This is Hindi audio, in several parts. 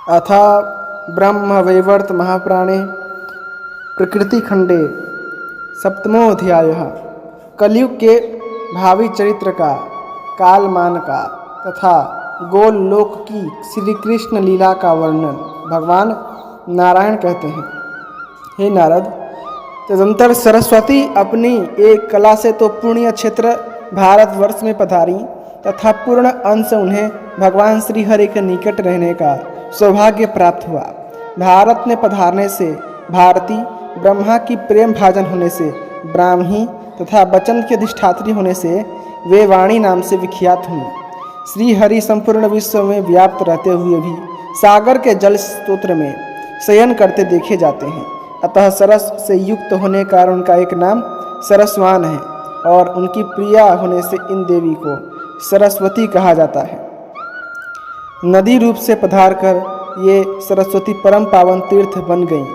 अथ ब्रह्मवैवर्त महापुराणे प्रकृतिखंडे सप्तमोऽध्यायः। कलयुग के भावी चरित्र का, कालमान का तथा गोलोक की श्री कृष्ण लीला का वर्णन भगवान नारायण कहते हैं। हे नारद, तदंतर सरस्वती अपनी एक कला से तो पुण्य क्षेत्र भारतवर्ष में पधारी तथा पूर्ण अंश उन्हें भगवान श्री हरि के निकट रहने का सौभाग्य प्राप्त हुआ। भारत में पधारने से भारती, ब्रह्मा की प्रेम भाजन होने से ब्राह्मी तथा वचन की अधिष्ठात्री होने से वे वाणी नाम से विख्यात हुई। श्री हरि संपूर्ण विश्व में व्याप्त रहते हुए भी सागर के जल स्तोत्र में शयन करते देखे जाते हैं। अतः सरस से युक्त होने का कारण उनका एक नाम सरस्वान है और उनकी प्रिया होने से इन देवी को सरस्वती कहा जाता है। नदी रूप से पधार कर ये सरस्वती परम पावन तीर्थ बन गईं।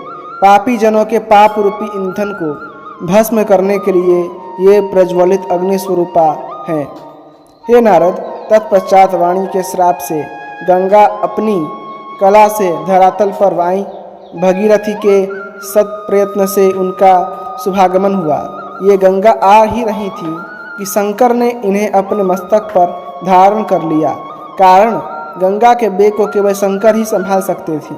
पापी जनों के पाप रूपी ईंधन को भस्म करने के लिए ये प्रज्वलित अग्नि स्वरूपा हैं। हे नारद, तत्पश्चात वाणी के श्राप से गंगा अपनी कला से धरातल पर आई। भगीरथी के सत प्रयत्न से उनका शुभागमन हुआ। ये गंगा आ ही रही थी कि शंकर ने इन्हें अपने मस्तक पर धारण कर लिया। कारण गंगा के बेग को केवल शंकर ही संभाल सकते थे।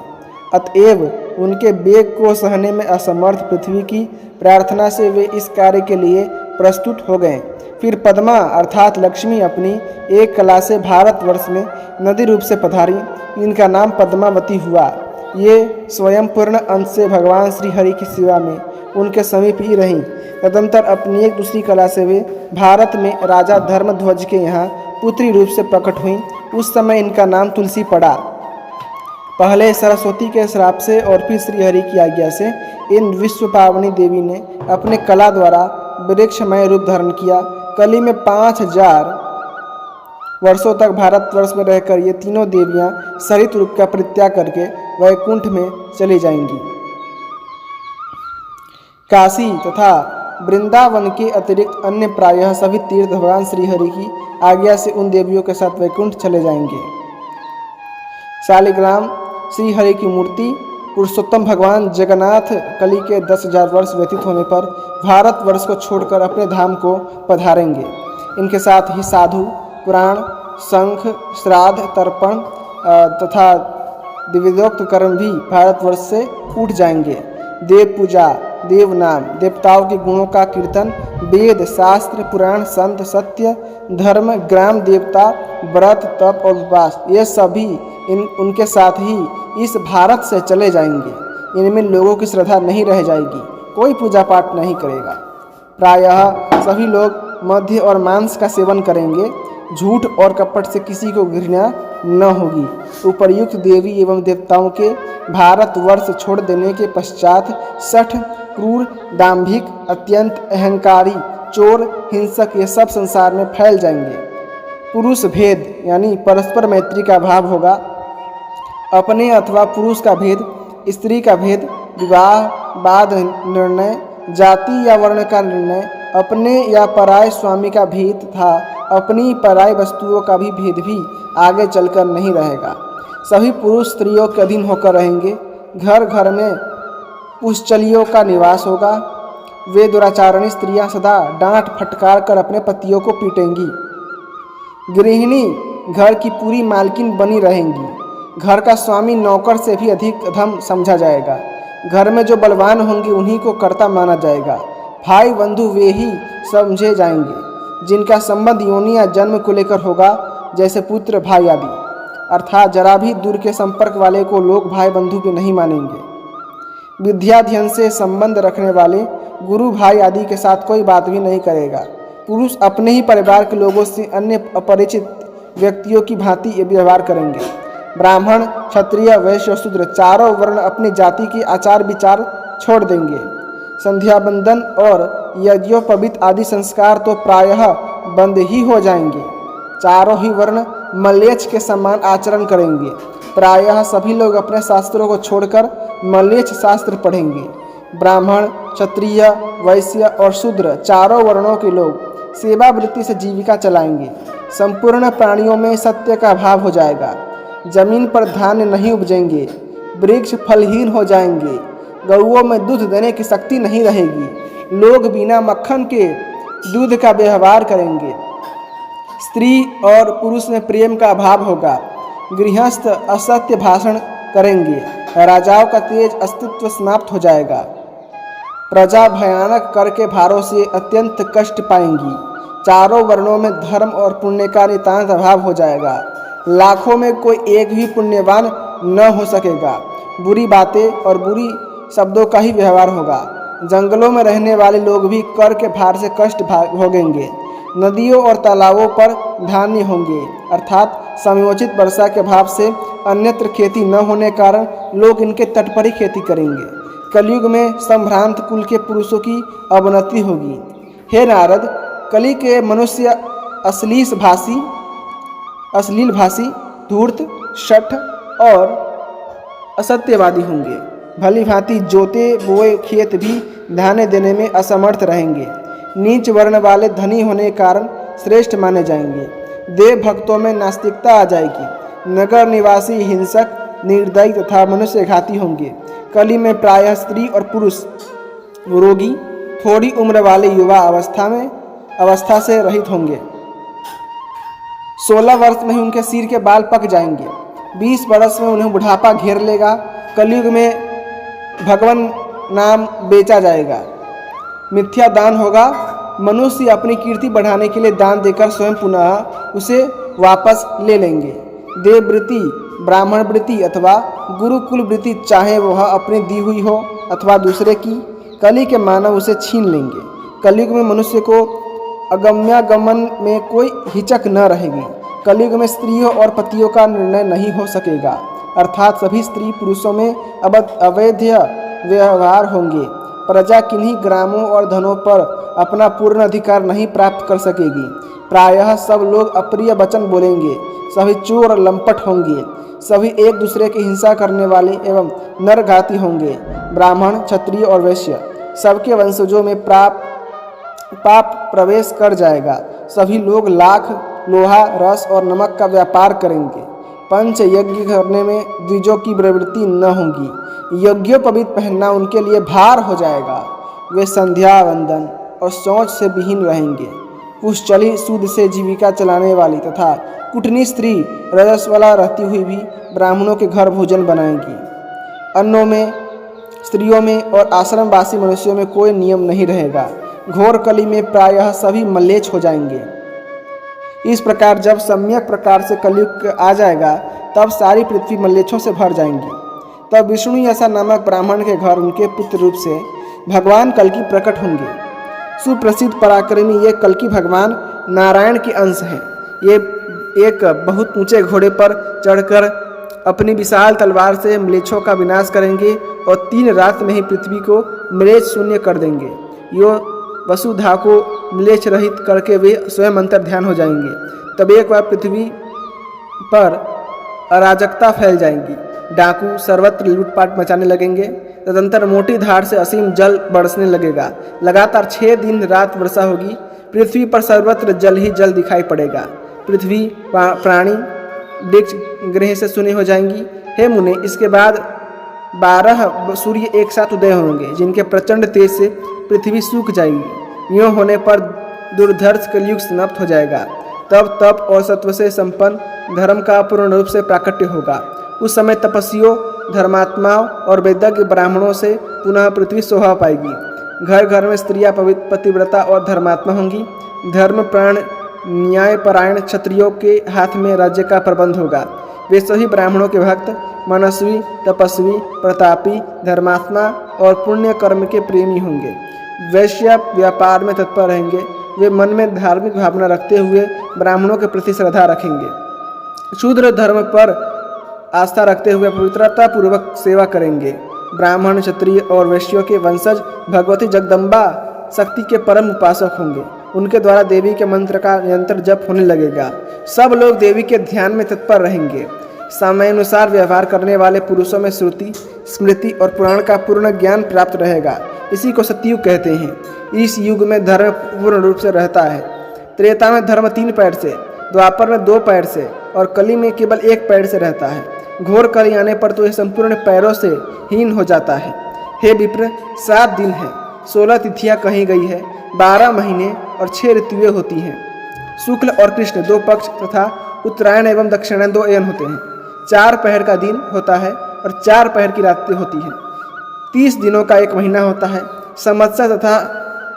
अतएव उनके बेग को सहने में असमर्थ पृथ्वी की प्रार्थना से वे इस कार्य के लिए प्रस्तुत हो गए। फिर पद्मा अर्थात लक्ष्मी अपनी एक कला से भारतवर्ष में नदी रूप से पधारी। इनका नाम पद्मावती हुआ। ये स्वयं पूर्ण अंश से भगवान श्री हरि की सेवा में उनके समीप ही रहीं। तदंतर अपनी एक दूसरी कला से वे भारत में राजा धर्मध्वज के यहाँ पुत्री रूप से प्रकट हुईं। उस समय इनका नाम तुलसी पड़ा। पहले सरस्वती के श्राप से और फिर श्री हरि की आज्ञा से इन विश्व पावनी देवी ने अपने कला द्वारा वृक्षमय रूप धारण किया। कली में 5000 वर्षों तक भारतवर्ष में रहकर ये तीनों देवियां सरित रूप का परित्याग करके वैकुंठ में चली जाएंगी। काशी तथा वृंदावन के अतिरिक्त अन्य प्रायः सभी तीर्थ भगवान श्री हरि की आज्ञा से उन देवियों के साथ वैकुंठ चले जाएंगे। शालिग्राम श्री हरि की मूर्ति पुरुषोत्तम भगवान जगन्नाथ कली के 10,000 वर्ष व्यतीत होने पर भारतवर्ष को छोड़कर अपने धाम को पधारेंगे। इनके साथ ही साधु, पुराण, शंख, श्राद्ध, तर्पण तथा दिव्योक्त कर्म भी भारतवर्ष से उठ जाएंगे। देव पूजा, देव नाम, देवताओं के गुणों का कीर्तन, वेद, शास्त्र, पुराण, संत, सत्य, धर्म, ग्राम देवता, व्रत, तप और उपवास, ये सभी उनके साथ ही इस भारत से चले जाएंगे। इनमें लोगों की श्रद्धा नहीं रह जाएगी, कोई पूजा पाठ नहीं करेगा। प्रायः सभी लोग मद्य और मांस का सेवन करेंगे। झूठ और कपट से किसी को घृणा न होगी। उपर्युक्त देवी एवं देवताओं के भारतवर्ष छोड़ देने के पश्चात शठ, क्रूर, दाम्भिक, अत्यंत अहंकारी, चोर, हिंसक ये सब संसार में फैल जाएंगे। पुरुष भेद यानी परस्पर मैत्री का भाव होगा। अपने अथवा पुरुष का भेद, स्त्री का भेद, विवाह बाद निर्णय, जाति या वर्ण का निर्णय, अपने या पराय स्वामी का भेद तथा अपनी पराय वस्तुओं का भी भेद भी आगे चलकर नहीं रहेगा। सभी पुरुष स्त्रियों के अधीन होकर रहेंगे। घर घर में पुष्चलियों का निवास होगा। वे दुराचारणी स्त्रियां सदा डांट फटकार कर अपने पतियों को पीटेंगी। गृहिणी घर की पूरी मालकिन बनी रहेंगी। घर का स्वामी नौकर से भी अधिक अधम समझा जाएगा। घर में जो बलवान होंगे उन्हीं को कर्ता माना जाएगा। भाई बंधु वे ही समझे जाएंगे जिनका संबंध योनि या जन्म को लेकर होगा, जैसे पुत्र, भाई आदि। अर्थात जरा भी दूर के संपर्क वाले को लोग भाई बंधु भी नहीं मानेंगे। विद्याध्ययन से संबंध रखने वाले गुरु भाई आदि के साथ कोई बात भी नहीं करेगा। पुरुष अपने ही परिवार के लोगों से अन्य अपरिचित व्यक्तियों की भांति व्यवहार करेंगे। ब्राह्मण, क्षत्रिय, वैश्य और शूद्र चारों वर्ण अपनी जाति के आचार विचार छोड़ देंगे। संध्या बंदन और यज्ञोपवीत आदि संस्कार तो प्रायः बंद ही हो जाएंगे। चारों ही वर्ण मलेच्छ के समान आचरण करेंगे। प्रायः सभी लोग अपने शास्त्रों को छोड़कर मलेच्छ शास्त्र पढ़ेंगे। ब्राह्मण, क्षत्रिय, वैश्य और शूद्र चारों वर्णों के लोग सेवा वृत्ति से जीविका चलाएंगे। संपूर्ण प्राणियों में सत्य का भाव हो जाएगा। जमीन पर धान्य नहीं उपजेंगे, वृक्ष फलहीन हो जाएंगे, गौओं में दूध देने की शक्ति नहीं रहेगी, लोग बिना मक्खन के दूध का व्यवहार करेंगे, स्त्री और पुरुष में प्रेम का अभाव होगा, गृहस्थ असत्य भाषण करेंगे, राजाओं का तेज अस्तित्व समाप्त हो जाएगा, प्रजा भयानक कर के भारों से अत्यंत कष्ट पाएंगी, चारों वर्णों में धर्म और पुण्य का नितांत अभाव हो जाएगा, लाखों में कोई एक भी पुण्यवान न हो सकेगा, बुरी बातें और बुरी शब्दों का ही व्यवहार होगा, जंगलों में रहने वाले लोग भी कर के भार से कष्ट भोगेंगे, नदियों और तालाबों पर धान्य होंगे, अर्थात समयोचित वर्षा के अभाव से अन्यत्र खेती न होने के कारण लोग इनके तट पर ही खेती करेंगे। कलयुग में संभ्रांत कुल के पुरुषों की अवनति होगी। हे नारद, कली के मनुष्य अश्लील भाषी, धूर्त, शठ और असत्यवादी होंगे। भली भांति जोते बोए खेत भी धान्य देने में असमर्थ रहेंगे। नीच वर्ण वाले धनी होने के कारण श्रेष्ठ माने जाएंगे। देव भक्तों में नास्तिकता आ जाएगी। नगर निवासी हिंसक, निर्दयी तथा मनुष्यघाती होंगे। कली में प्रायः स्त्री और पुरुष रोगी, थोड़ी उम्र वाले युवा अवस्था से रहित होंगे। 16 वर्ष में ही उनके सिर के बाल पक जाएंगे। 20 वर्ष में उन्हें बुढ़ापा घेर लेगा। कलयुग में भगवान नाम बेचा जाएगा, मिथ्या दान होगा। मनुष्य अपनी कीर्ति बढ़ाने के लिए दान देकर स्वयं पुनः उसे वापस ले लेंगे। देववृत्ति, ब्राह्मण वृत्ति अथवा गुरुकुल वृत्ति, चाहे वह अपनी दी हुई हो अथवा दूसरे की, कली के मानव उसे छीन लेंगे। कलयुग में मनुष्य को अगम्यागमन में कोई हिचक न रहेगी। कलयुग में स्त्रियों और पतियों का निर्णय नहीं हो सकेगा, अर्थात सभी स्त्री पुरुषों में अवैध व्यवहार होंगे। प्रजा किन्हीं ग्रामों और धनों पर अपना पूर्ण अधिकार नहीं प्राप्त कर सकेगी। प्रायः सब लोग अप्रिय वचन बोलेंगे। सभी चोर और लंपट होंगे। सभी एक दूसरे की हिंसा करने वाले एवं नरघाती होंगे। ब्राह्मण, क्षत्रिय और वैश्य, सबके वंशजों में पाप प्रवेश कर जाएगा। सभी लोग लाख, लोहा, रस और नमक का व्यापार करेंगे। पंच यज्ञ करने में द्विजों की प्रवृत्ति न होगी। यज्ञोपवीत पहनना उनके लिए भार हो जाएगा। वे संध्या वंदन और शौच से विहीन रहेंगे। कुशचली सूद से जीविका चलाने वाली तथा कुटनी स्त्री रजस्वला रहती हुई भी ब्राह्मणों के घर भोजन बनाएंगी। अन्नों में, स्त्रियों में और आश्रमवासी मनुष्यों में कोई नियम नहीं रहेगा। घोर कली में प्रायः सभी मलेच्छ हो जाएंगे। इस प्रकार जब सम्यक प्रकार से कलयुग आ जाएगा तब सारी पृथ्वी मलेच्छों से भर जाएंगी। तब विष्णु यसा नामक ब्राह्मण के घर उनके पुत्र रूप से भगवान कल्कि प्रकट होंगे। सुप्रसिद्ध पराक्रमी ये कल्कि भगवान नारायण के अंश हैं। ये एक बहुत ऊंचे घोड़े पर चढ़कर अपनी विशाल तलवार से म्लेच्छों का विनाश करेंगे और 3 रात में ही पृथ्वी को म्लेच्छ शून्य कर देंगे। यो वसुधा को म्लेच्छ रहित करके वे स्वयं अंतर ध्यान हो जाएंगे। तब एक बार पृथ्वी पर अराजकता फैल जाएंगी। डाकू सर्वत्र लूटपाट मचाने लगेंगे। तदंतर मोटी धार से असीम जल बरसने लगेगा। लगातार 6 दिन रात वर्षा होगी। पृथ्वी पर सर्वत्र जल ही जल दिखाई पड़ेगा। पृथ्वी, प्राणी, वृक्ष ग्रह से शून्य हो जाएंगी। हे मुने, इसके बाद 12 सूर्य एक साथ उदय होंगे, जिनके प्रचंड तेज से पृथ्वी सूख जाएगी। यूँ होने पर दुर्धर्ष कलयुग समाप्त हो जाएगा। तब तप और सत्व से संपन्न धर्म का पूर्ण रूप से प्राकट्य होगा। उस समय तपस्वियों, धर्मात्माओं और वैदिक ब्राह्मणों से पुनः पृथ्वी शोभा पाएगी। घर घर में स्त्रियां पतिव्रता और धर्मात्मा होंगी। धर्म प्राण न्यायपरायण क्षत्रियों के हाथ में राज्य का प्रबंध होगा। वे सभी ब्राह्मणों के भक्त, मनस्वी, तपस्वी, प्रतापी, धर्मात्मा और पुण्य कर्म के प्रेमी होंगे। वैश्य व्यापार में तत्पर रहेंगे। वे मन में धार्मिक भावना रखते हुए ब्राह्मणों के प्रति श्रद्धा रखेंगे। शूद्र धर्म पर आस्था रखते हुए पवित्रता पूर्वक सेवा करेंगे। ब्राह्मण, क्षत्रिय और वैश्यों के वंशज भगवती जगदम्बा शक्ति के परम उपासक होंगे। उनके द्वारा देवी के मंत्र का निरंतर जप होने लगेगा। सब लोग देवी के ध्यान में तत्पर रहेंगे। समयानुसार व्यवहार करने वाले पुरुषों में श्रुति, स्मृति और पुराण का पूर्ण ज्ञान प्राप्त रहेगा। इसी को सतयुग कहते हैं। इस युग में धर्म पूर्ण रूप से रहता है। त्रेता में धर्म 3 पैर से, द्वापर में 2 पैर से और कली में केवल एक पैर से रहता है। घोर कली आने पर तो यह संपूर्ण पैरों से हीन हो जाता है। हे विप्र, 7 दिन है, 16 तिथियां कही गई है, 12 महीने और 6 ऋतुएं होती हैं। शुक्ल और कृष्ण 2 पक्ष तथा उत्तरायण एवं दक्षिणायन 2 अयन होते हैं। 4 पहर का दिन होता है और 4 पहर की रातें होती हैं। 30 दिनों का एक महीना होता है। संवत्सर तथा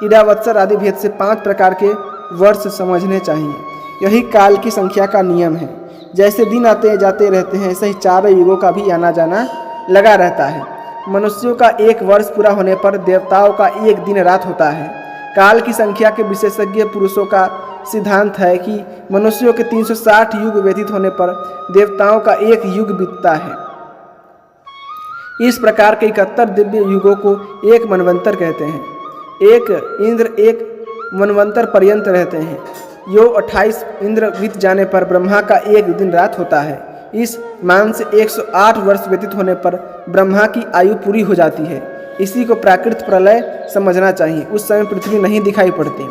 इडावत्सर आदि भेद से 5 प्रकार के वर्ष समझने चाहिए। यही काल की संख्या का नियम है। जैसे दिन आते जाते रहते हैं, ऐसे ही 4 युगों का भी आना जाना लगा रहता है। मनुष्यों का 1 वर्ष पूरा होने पर देवताओं का 1 दिन रात होता है। काल की संख्या के विशेषज्ञ पुरुषों का सिद्धांत है कि मनुष्यों के 360 युग व्यतीत होने पर देवताओं का 1 युग बीतता है। इस प्रकार के 71 दिव्य युगों को 1 मनवंतर कहते हैं। एक इंद्र 1 मनवंतर पर्यंत रहते हैं। यो 28 इंद्र बीत जाने पर ब्रह्मा का 1 दिन रात होता है। इस मान से 108 वर्ष व्यतीत होने पर ब्रह्मा की आयु पूरी हो जाती है। इसी को प्राकृत प्रलय समझना चाहिए। उस समय पृथ्वी नहीं दिखाई पड़ती।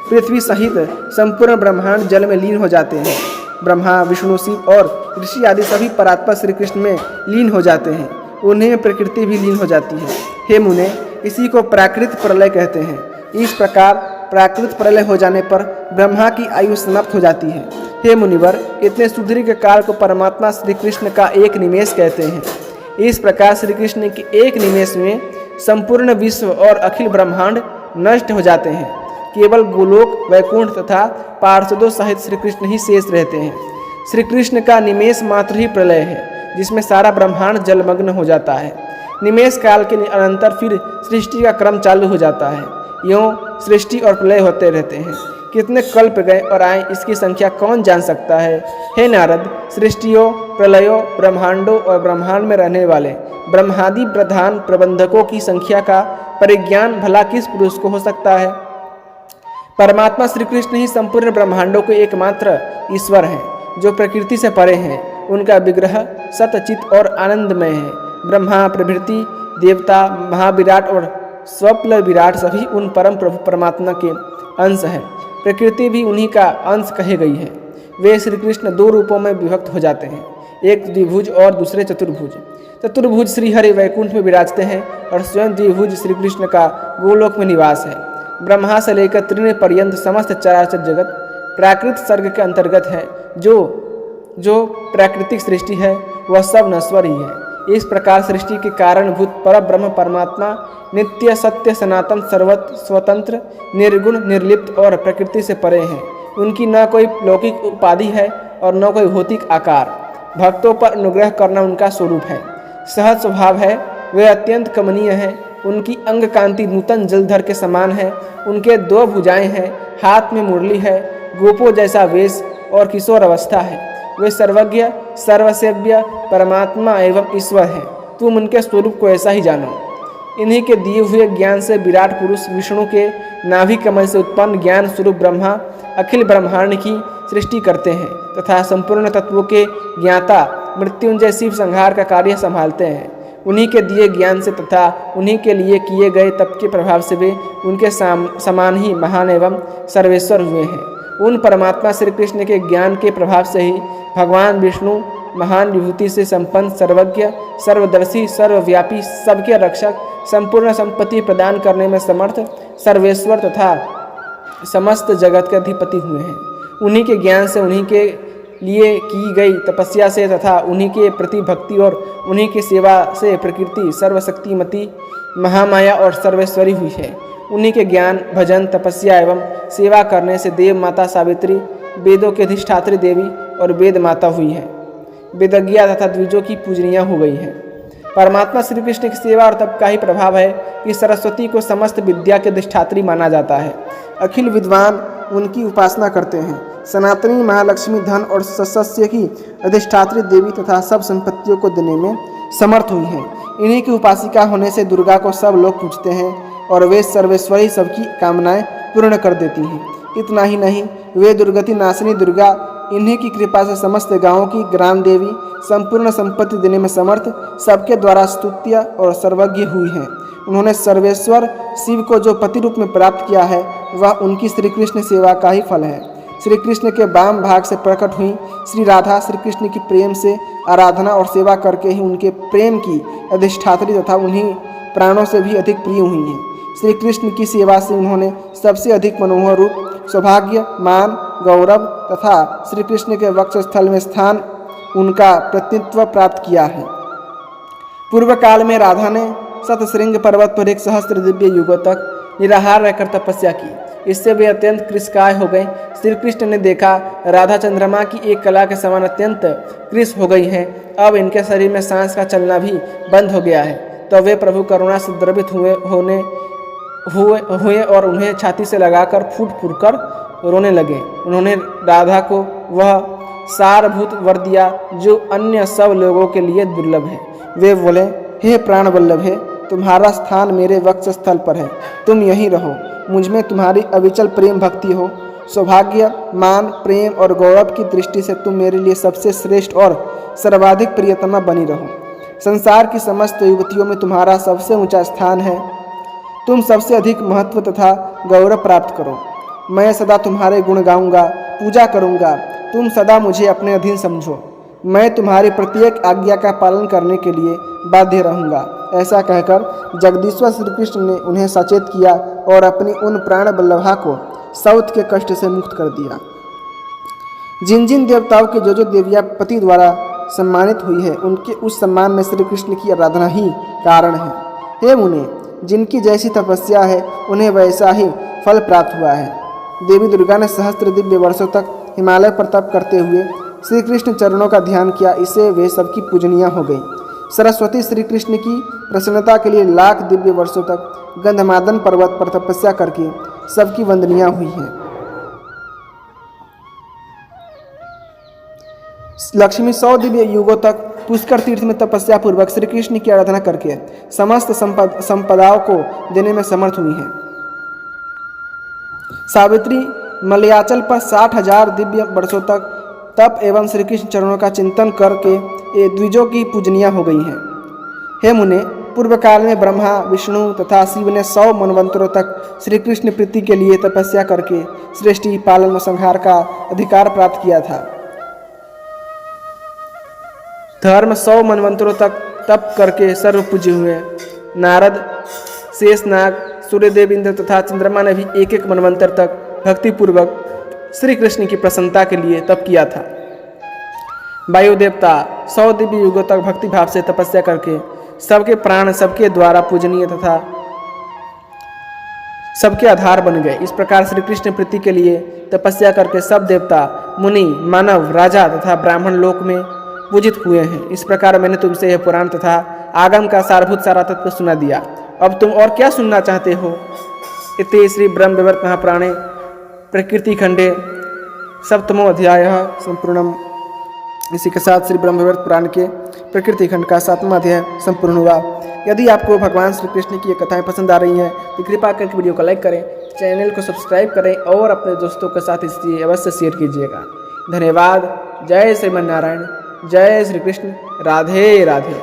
पृथ्वी सहित संपूर्ण ब्रह्मांड जल में लीन हो जाते हैं। ब्रह्मा, विष्णु, शिव और ऋषि आदि सभी परात्पर श्री कृष्ण में लीन हो जाते हैं। उन्हें प्रकृति भी लीन हो जाती है। हे मुने, इसी को प्राकृत प्रलय कहते हैं। इस प्रकार प्राकृत प्रलय हो जाने पर ब्रह्मा की आयु समाप्त हो जाती है। हे मुनिवर, इतने सुदीर्घ काल को परमात्मा श्री कृष्ण का 1 निमेष कहते हैं। इस प्रकार श्री कृष्ण के 1 निमेष में संपूर्ण विश्व और अखिल ब्रह्मांड नष्ट हो जाते हैं। केवल गोलोक, वैकुंठ तथा पार्षदों सहित श्री कृष्ण ही शेष रहते हैं। श्री कृष्ण का निमेष मात्र ही प्रलय है, जिसमें सारा ब्रह्मांड जलमग्न हो जाता है। निमेष काल के अनंतर फिर सृष्टि का क्रम चालू हो जाता है। यूँ सृष्टि और प्रलय होते रहते हैं। कितने कल्प गए और आए, इसकी संख्या कौन जान सकता है। हे नारद, सृष्टियों, प्रलयों, ब्रह्मांडों और ब्रह्मांड में रहने वाले ब्रह्मादि प्रधान प्रबंधकों की संख्या का परिज्ञान भला किस पुरुष को हो सकता है। परमात्मा श्री कृष्ण ही संपूर्ण ब्रह्मांडों के एकमात्र ईश्वर हैं, जो प्रकृति से परे हैं। उनका विग्रह सतचित और आनंदमय है। ब्रह्मा प्रभृति देवता, महाविराट और स्वप्न विराट सभी उन परम प्रभु परमात्मा के अंश हैं। प्रकृति भी उन्हीं का अंश कही गई है। वे श्री कृष्ण 2 रूपों में विभक्त हो जाते हैं, एक द्विभुज और दूसरे चतुर्भुज। चतुर्भुज श्री हरि वैकुंठ में विराजते हैं और स्वयं द्विभुज श्री कृष्ण का गोलोक में निवास है। ब्रह्मा से लेकर तृण पर्यंत समस्त चराचर जगत प्राकृत सर्ग के अंतर्गत है। जो प्राकृतिक सृष्टि है वह सब नश्वर ही है। इस प्रकार सृष्टि के कारणभूत पर ब्रह्म परमात्मा नित्य, सत्य, सनातन, स्वतंत्र, निर्गुण, निर्लिप्त और प्रकृति से परे हैं। उनकी न कोई लौकिक उपाधि है और न कोई भौतिक आकार। भक्तों पर अनुग्रह करना उनका स्वरूप है, सहज स्वभाव है। वे अत्यंत कमनीय हैं। उनकी अंग कांति नूतन जलधर के समान है। उनके 2 भुजाएं हैं, हाथ में मुरली है, गोपों जैसा वेश और किशोर अवस्था है। वे सर्वज्ञ, सर्वसेव्य परमात्मा एवं ईश्वर हैं। तुम उनके स्वरूप को ऐसा ही जानो। इन्हीं के दिए हुए ज्ञान से विराट पुरुष विष्णु के नाभि कमल से उत्पन्न ज्ञान स्वरूप ब्रह्मा अखिल ब्रह्मांड की सृष्टि करते हैं तथा संपूर्ण तत्वों के ज्ञाता मृत्युंजय शिव संहार का कार्य संभालते हैं। उन्हीं के दिए ज्ञान से तथा उन्हीं के लिए किए गए तप के प्रभाव से वे उनके समान ही महान एवं सर्वेश्वर हुए हैं। उन परमात्मा श्री कृष्ण के ज्ञान के प्रभाव से ही भगवान विष्णु महान विभूति से संपन्न, सर्वज्ञ, सर्वदर्शी, सर्वव्यापी, सबके रक्षक, संपूर्ण संपत्ति प्रदान करने में समर्थ, सर्वेश्वर तथा समस्त जगत के अधिपति हुए हैं। उन्हीं के ज्ञान से, उन्हीं के लिए की गई तपस्या से तथा उन्हीं के प्रति भक्ति और उन्हीं की सेवा से प्रकृति सर्वशक्तिमती, महामाया और सर्वेश्वरी हुई है। उन्हीं के ज्ञान, भजन, तपस्या एवं सेवा करने से देव माता सावित्री वेदों के अधिष्ठात्री देवी और वेद माता हुई है। वेदज्ञा तथा द्विजों की पूजनीय हो गई है। परमात्मा श्री कृष्ण की सेवा और तप का ही प्रभाव है कि सरस्वती को समस्त विद्या के अधिष्ठात्री माना जाता है। अखिल विद्वान उनकी उपासना करते हैं। सनातनी महालक्ष्मी धन और सस्य की अधिष्ठात्री देवी तथा सब संपत्तियों को देने में समर्थ हुई हैं। इन्हीं की उपासिका होने से दुर्गा को सब लोग पूजते हैं और वे सर्वेश्वरी सबकी कामनाएं पूर्ण कर देती हैं। इतना ही नहीं, वे दुर्गति नाशिनी दुर्गा इन्हीं की कृपा से समस्त गांवों की ग्राम देवी, संपूर्ण संपत्ति देने में समर्थ, सबके द्वारा स्तुत्य और सर्वज्ञ हुई हैं। उन्होंने सर्वेश्वर शिव को जो पति रूप में प्राप्त किया है वह उनकी श्री कृष्ण सेवा का ही फल है। श्री कृष्ण के वाम भाग से प्रकट हुई श्री राधा श्री कृष्ण की प्रेम से आराधना और सेवा करके ही उनके प्रेम की अधिष्ठात्री तथा उन्हीं प्राणों से भी अधिक प्रिय हुई हैं। श्री कृष्ण की सेवा से उन्होंने सबसे अधिक मनोहर रूप, सौभाग्य, मान, गौरव तथा श्री कृष्ण के वक्षस्थल में स्थान उनका प्रतिनिधित्व प्राप्त किया है। पूर्व काल में राधा ने सतश्रृंग पर्वत पर 1 सहस्त्र दिव्य युगों तक निराहार रहकर तपस्या की। इससे वे अत्यंत कृशकाय हो गए। श्री कृष्ण ने देखा राधा चंद्रमा की एक कला के समान अत्यंत कृश हो गई है। अब इनके शरीर में सांस का चलना भी बंद हो गया है। तो वे प्रभु करुणा से द्रवित हुए और उन्हें छाती से लगाकर फूट फूट कर रोने लगे। उन्होंने राधा को वह सारभूत वर दिया जो अन्य सब लोगों के लिए दुर्लभ है। वे बोले, हे प्राण वल्लभ है, तुम्हारा स्थान मेरे वक्षस्थल पर है, तुम यहीं रहो। मुझ में तुम्हारी अविचल प्रेम भक्ति हो। सौभाग्य, मान, प्रेम और गौरव की दृष्टि से तुम मेरे लिए सबसे श्रेष्ठ और सर्वाधिक प्रियतमा बनी रहो। संसार की समस्त युवतियों में तुम्हारा सबसे ऊंचा स्थान है। तुम सबसे अधिक महत्व तथा गौरव प्राप्त करो। मैं सदा तुम्हारे गुण गाऊंगा, पूजा करूंगा। तुम सदा मुझे अपने अधीन समझो। मैं तुम्हारी प्रत्येक आज्ञा का पालन करने के लिए बाध्य रहूंगा। ऐसा कहकर जगदीश्वर श्री कृष्ण ने उन्हें सचेत किया और अपनी उन प्राण बल्लभा को सौत के कष्ट से मुक्त कर दिया। जिन जिन देवताओं की जो देवियां पति द्वारा सम्मानित हुई है, उनके उस सम्मान में श्री कृष्ण की आराधना ही कारण है। हे मुने, जिनकी जैसी तपस्या है उन्हें वैसा ही फल प्राप्त हुआ है। देवी दुर्गा ने सहस्त्र दिव्य वर्षों तक हिमालय पर तप करते हुए श्री कृष्ण चरणों का ध्यान किया। इससे वे सबकी पूजनीय हो गई। सरस्वती श्री कृष्ण की प्रसन्नता के लिए लाख दिव्य वर्षों तक गंधमादन पर्वत पर तपस्या करके सबकी वंदनीय हुई है। लक्ष्मी 100 दिव्य युगों तक पुष्कर तीर्थ में तपस्या पूर्वक श्री कृष्ण की आराधना करके समस्त संपदाओं को देने में समर्थ हुई है। सावित्री मलयाचल पर 60,000 दिव्य वर्षों तक तप एवं श्री कृष्ण चरणों का चिंतन करके ये द्विजों की पूजनीय हो गई हैं। हे मुने, पूर्व काल में ब्रह्मा, विष्णु तथा शिव ने 100 मनवंतरों तक श्री कृष्ण प्रीति के लिए तपस्या करके सृष्टि, पालन और संहार का अधिकार प्राप्त किया था। धर्म 100 मनवंतरों तक तप करके सर्व पूज्य हुए। नारद, शेषनाग, सूर्यदेव, इंद्र तथा चंद्रमा ने भी 1-1 मनवंतर तक भक्तिपूर्वक श्री कृष्ण की प्रसन्नता के लिए तप किया था। वायु देवता 100 दिव्य युगों तक भक्ति भाव से तपस्या करके सबके प्राण सबके द्वारा पूजनीय तथा सबके आधार बन गए। इस प्रकार श्री कृष्ण प्रीति के लिए तपस्या करके सब देवता, मुनि, मानव, राजा तथा ब्राह्मण लोक में पूजित हुए हैं। इस प्रकार मैंने तुमसे यह पुराण तथा आगम का सारभूत सारा तत्व सुना दिया। अब तुम और क्या सुनना चाहते हो? इति श्री ब्रह्म वैवर्त महापुराणे प्रकृति खंडे 7वां अध्याय संपूर्णम। इसी के साथ श्री ब्रह्म वैवर्त पुराण के प्रकृति खंड का 7वां अध्याय संपूर्ण हुआ। यदि आपको भगवान श्री कृष्ण की ये कथाएं पसंद आ रही हैं तो कृपा करके वीडियो को लाइक करें, चैनल को सब्सक्राइब करें और अपने दोस्तों के साथ इसे अवश्य शेयर कीजिएगा। धन्यवाद। जय श्रीमन नारायण, जय श्री कृष्ण, राधे राधे।